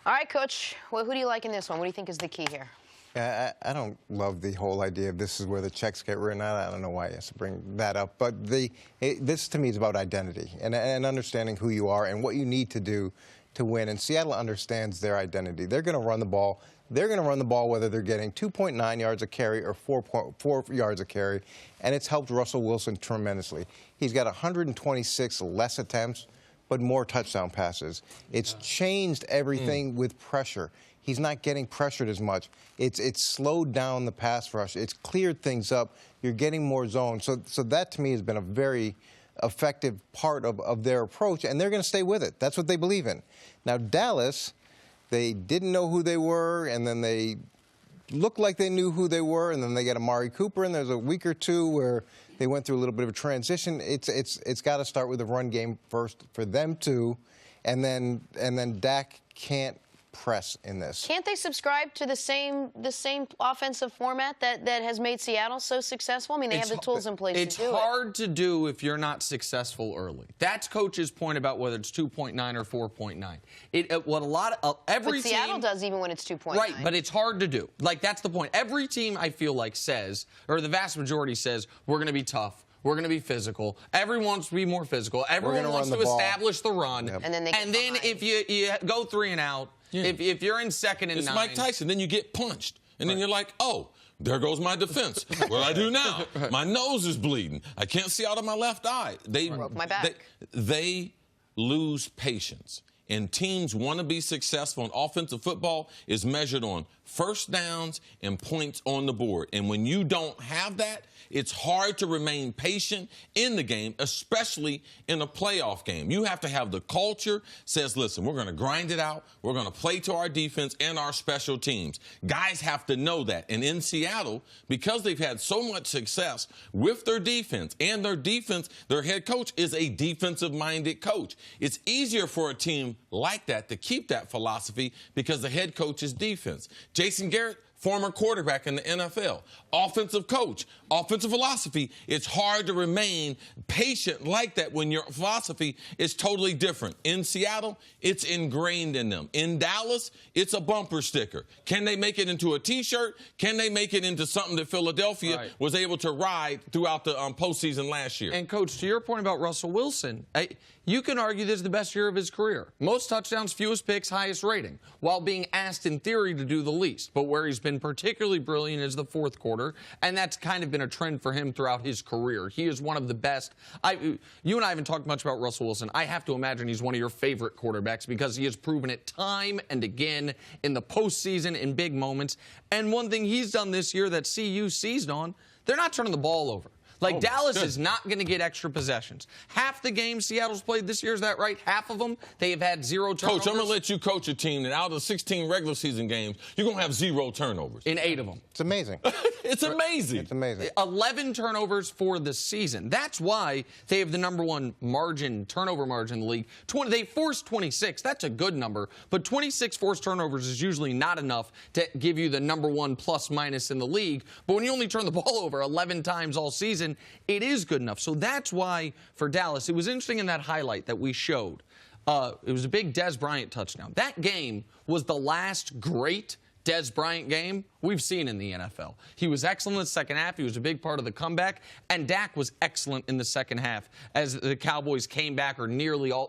All right, Coach. Well, who do you like in this one? What do you think is the key here? I don't love the whole idea of this is where the checks get written out. I don't know why he has to bring that up. But this, to me, is about identity and understanding who you are and what you need to do to win. And Seattle understands their identity. They're going to run the ball. They're going to run the ball whether they're getting 2.9 yards a carry or 4 yards a carry. And it's helped Russell Wilson tremendously. He's got 126 less attempts, but more touchdown passes. It's changed everything with pressure. He's not getting pressured as much. It's slowed down the pass rush. It's cleared things up. You're getting more zone. So that, to me, has been a very effective part of their approach, and they're going to stay with it. That's what they believe in. Now, Dallas, they didn't know who they were, and then they looked like they knew who they were, and then they got Amari Cooper, and there's a week or two where they went through a little bit of a transition. It's got to start with the run game first for them too, and then Dak can't press in this. Can't they subscribe to the same offensive format that has made Seattle so successful? I mean, they have the tools in place to do it. It's hard to do if you're not successful early. That's Coach's point about whether it's 2.9 or 4.9. What a lot of every but Seattle does even when it's 2.9. Right, but it's hard to do. Like, that's the point. Every team, I feel like, says, or the vast majority says, we're going to be tough. We're going to be physical. Everyone wants to be more physical. Everyone wants to establish the run. Yep. And then if you go 3 and out, if you're in 2nd and 9. It's Mike Tyson. Then you get punched. And then you're like, oh, there goes my defense. What do I do now? My nose is bleeding. I can't see out of my left eye. Broke my back. They lose patience. And teams want to be successful, and offensive football is measured on first downs and points on the board. And when you don't have that, it's hard to remain patient in the game, especially in a playoff game. You have to have the culture says, listen, we're going to grind it out. We're going to play to our defense and our special teams. Guys have to know that. And in Seattle, because they've had so much success with their defense, and their head coach is a defensive-minded coach. It's easier for a team like that to keep that philosophy because the head coach is defense. Jason Garrett, former quarterback in the NFL, offensive coach, offensive philosophy. It's hard to remain patient like that when your philosophy is totally different. In Seattle, it's ingrained in them. In Dallas, it's a bumper sticker. Can they make it into a T-shirt? Can they make it into something that Philadelphia was able to ride throughout the postseason last year? And, Coach, to your point about Russell Wilson, you can argue this is the best year of his career. Most touchdowns, fewest picks, highest rating, while being asked in theory to do the least. But where he's been particularly brilliant is the fourth quarter, and that's kind of been a trend for him throughout his career. He is one of the best. You and I haven't talked much about Russell Wilson. I have to imagine he's one of your favorite quarterbacks because he has proven it time and again in the postseason in big moments. And one thing he's done this year that CU seized on, they're not turning the ball over. Like, Dallas is not going to get extra possessions. Half the games Seattle's played this year, is that right? Half of them, they have had 0 turnovers. Coach, I'm going to let you coach a team that out of 16 regular season games, you're going to have 0 turnovers. In 8 of them. It's amazing. It's amazing. It's amazing. 11 turnovers for the season. That's why they have the #1 turnover margin in the league. They forced 26. That's a good number. But 26 forced turnovers is usually not enough to give you the #1 plus-minus in the league. But when you only turn the ball over 11 times all season, it is good enough. So that's why, for Dallas, it was interesting in that highlight that we showed. It was a big Dez Bryant touchdown. That game was the last great Dez Bryant game we've seen in the NFL. He was excellent in the second half. He was a big part of the comeback. And Dak was excellent in the second half as the Cowboys came back, or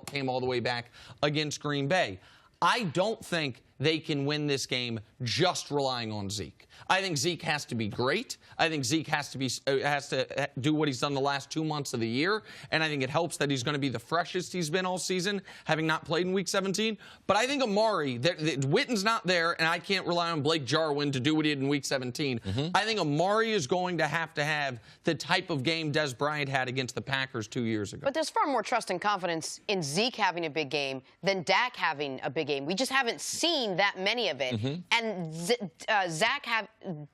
came all the way back against Green Bay. I don't think they can win this game just relying on Zeke. I think Zeke has to be great. I think Zeke has to do what he's done the last 2 months of the year, and I think it helps that he's going to be the freshest he's been all season, having not played in Week 17. But I think Amari, Witten's not there, and I can't rely on Blake Jarwin to do what he did in Week 17. I think Amari is going to have the type of game Dez Bryant had against the Packers 2 years ago. But there's far more trust and confidence in Zeke having a big game than Dak having a big game. We just haven't seen that many of it. And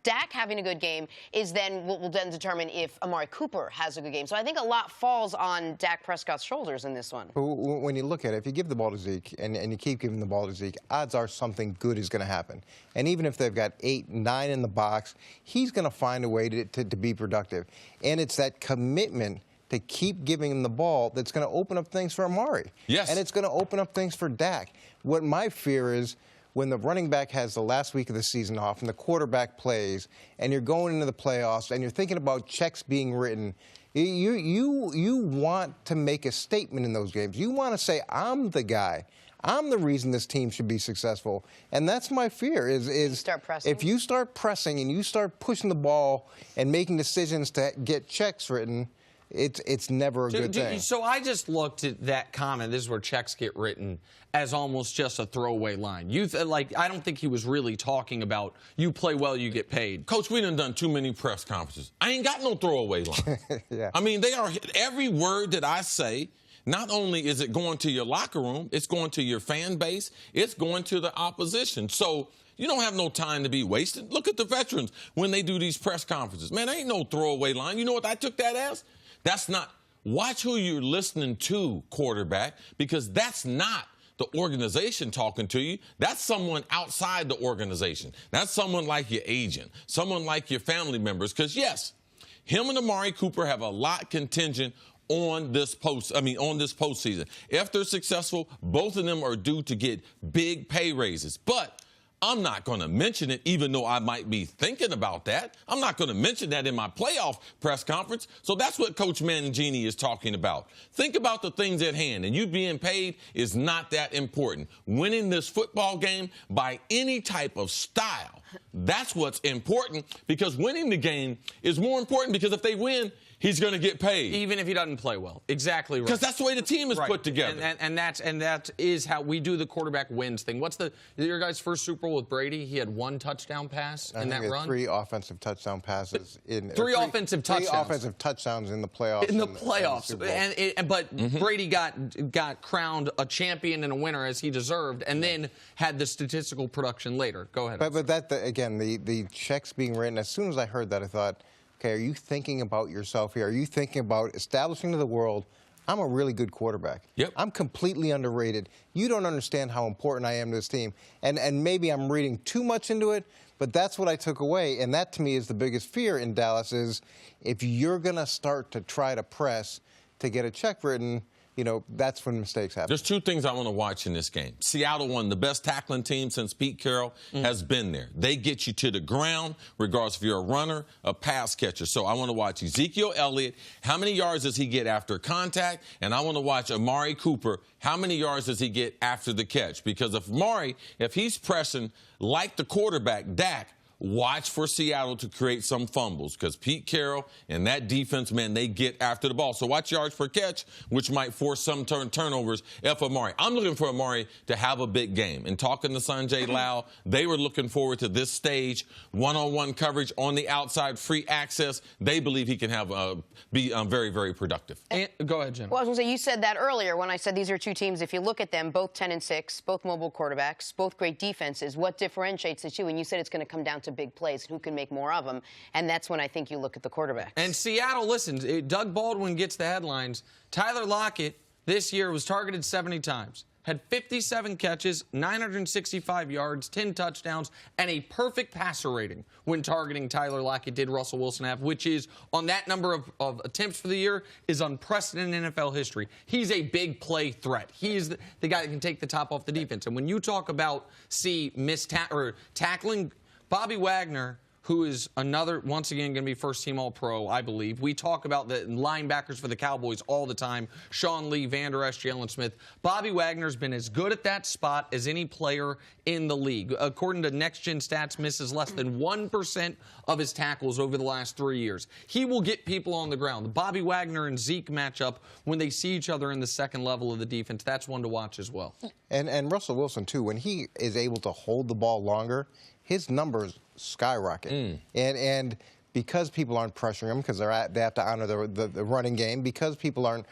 Dak having a good game is then what will then determine if Amari Cooper has a good game. So I think a lot falls on Dak Prescott's shoulders in this one. When you look at it, if you give the ball to Zeke and you keep giving the ball to Zeke, odds are something good is going to happen. And even if they've got 8, 9 in the box, he's going to find a way to be productive. And it's that commitment to keep giving him the ball that's going to open up things for Amari. Yes. And it's going to open up things for Dak. What my fear is, when the running back has the last week of the season off and the quarterback plays and you're going into the playoffs and you're thinking about checks being written, you want to make a statement in those games. You want to say, I'm the guy. I'm the reason this team should be successful. And that's my fear is start pressing. If you start pressing and you start pushing the ball and making decisions to get checks written, it's never a good thing. So I just looked at that comment, this is where checks get written, as almost just a throwaway line. I don't think he was really talking about you play well, you get paid. Coach, we done too many press conferences. I ain't got no throwaway line. Yeah. I mean, they are every word that I say. Not only is it going to your locker room, it's going to your fan base, it's going to the opposition. So you don't have no time to be wasted. Look at the veterans when they do these press conferences. Man, there ain't no throwaway line. You know what I took that as? That's not. Watch who you're listening to, quarterback, because that's not the organization talking to you. That's someone outside the organization. That's someone like your agent, someone like your family members. Because, yes, him and Amari Cooper have a lot contingent on this postseason. If they're successful, both of them are due to get big pay raises. But I'm not going to mention it, even though I might be thinking about that. I'm not going to mention that in my playoff press conference. So that's what Coach Mangini is talking about. Think about the things at hand, and you being paid is not that important. Winning this football game by any type of style, that's what's important, because winning the game is more important, because if they win, he's going to get paid. Even if he doesn't play well. Exactly right. Because that's the way the team is put together. And that is how we do the quarterback wins thing. What's your guys' first Super Bowl with Brady? He had one touchdown pass in that run? 3 offensive touchdown passes. Three offensive touchdowns. 3 offensive touchdowns in the playoffs. In the playoffs. But Brady got crowned a champion and a winner, as he deserved, and then had the statistical production later. Go ahead. But again, the checks being written, as soon as I heard that, I thought, okay, are you thinking about yourself here? Are you thinking about establishing to the world, I'm a really good quarterback. Yep. I'm completely underrated. You don't understand how important I am to this team. And maybe I'm reading too much into it, but that's what I took away. And that, to me, is the biggest fear in Dallas is if you're going to start to try to press to get a check written, that's when mistakes happen. There's 2 things I want to watch in this game. Seattle, one of the best tackling teams since Pete Carroll, has been there. They get you to the ground, regardless if you're a runner, a pass catcher. So I want to watch Ezekiel Elliott. How many yards does he get after contact? And I want to watch Amari Cooper. How many yards does he get after the catch? Because if he's pressing like the quarterback, Dak, watch for Seattle to create some fumbles, because Pete Carroll and that defense, man, they get after the ball. So watch yards per catch, which might force some turnovers if Amari. I'm looking for Amari to have a big game. And talking to Sanjay Lal, they were looking forward to this stage, one-on-one coverage on the outside, free access. They believe he can be very, very productive. Go ahead, Jim. Well, I was going to say, you said that earlier when I said these are 2 teams. If you look at them, both 10-6, both mobile quarterbacks, both great defenses, what differentiates the 2? And you said it's going to come down to big plays, who can make more of them, and that's when I think you look at the quarterbacks. And Seattle, listen, Doug Baldwin gets the headlines. Tyler Lockett this year was targeted 70 times, had 57 catches, 965 yards, 10 touchdowns, and a perfect passer rating when targeting Tyler Lockett did Russell Wilson have, which is, on that number of attempts for the year, is unprecedented in NFL history. He's a big play threat. He's the guy that can take the top off the defense. And when you talk about tackling, Bobby Wagner, who is another, once again, going to be first-team All-Pro, I believe. We talk about the linebackers for the Cowboys all the time. Sean Lee, Van Der Esch, Jalen Smith. Bobby Wagner's been as good at that spot as any player in the league. According to Next Gen Stats, misses less than 1% of his tackles over the last 3 years. He will get people on the ground. The Bobby Wagner and Zeke matchup, when they see each other in the second level of the defense, that's one to watch as well. And Russell Wilson, too, when he is able to hold the ball longer, his numbers skyrocket. And because people aren't pressuring him, because they have to honor the running game, because people aren't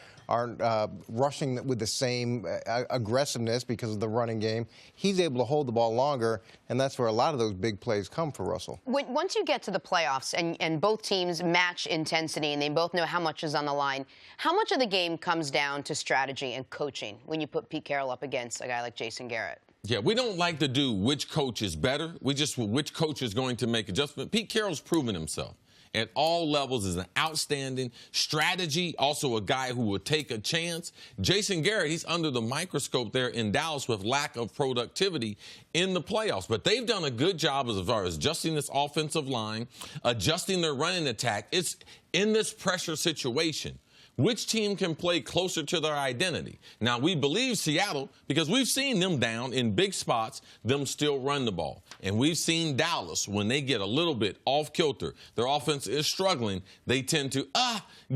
rushing with the same aggressiveness because of the running game, he's able to hold the ball longer, and that's where a lot of those big plays come for Russell. Once you get to the playoffs and both teams match intensity and they both know how much is on the line, how much of the game comes down to strategy and coaching when you put Pete Carroll up against a guy like Jason Garrett? Yeah, we don't like to do which coach is better. Which coach is going to make adjustment. Pete Carroll's proven himself. at all levels is an outstanding strategy, also a guy who will take a chance. Jason Garrett, he's under the microscope there in Dallas with lack of productivity in the playoffs. But they've done a good job as far as adjusting this offensive line, adjusting their running attack. It's in this pressure situation. Which team can play closer to their identity? Now, we believe Seattle because we've seen them down in big spots, them still run the ball. And we've seen Dallas, when they get a little bit off kilter, their offense is struggling, they tend to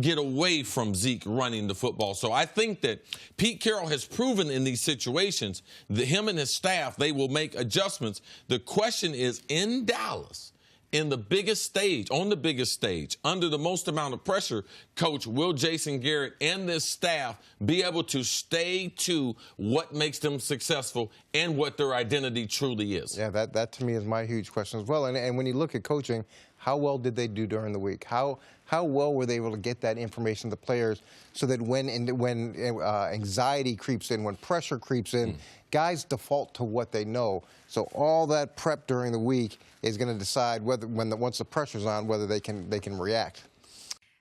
get away from Zeke running the football. So I think that Pete Carroll has proven in these situations that him and his staff, they will make adjustments. The question is, in Dallas, in the biggest stage, on the biggest stage, under the most amount of pressure, Coach, will Jason Garrett and this staff be able to stay to what makes them successful and what their identity truly is? Yeah, that to me is my huge question as well. And when you look at coaching, how well did they do during the week? How well were they able to get that information to players so that when anxiety creeps in, when pressure creeps in, guys default to what they know. So all that prep during the week is going to decide whether, once the pressure's on, whether they can react.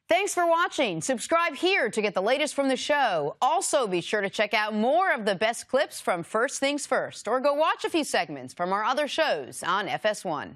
Thanks for watching. Subscribe here to get the latest from the show. Also, be sure to check out more of the best clips from First Things First, or go watch a few segments from our other shows on FS1.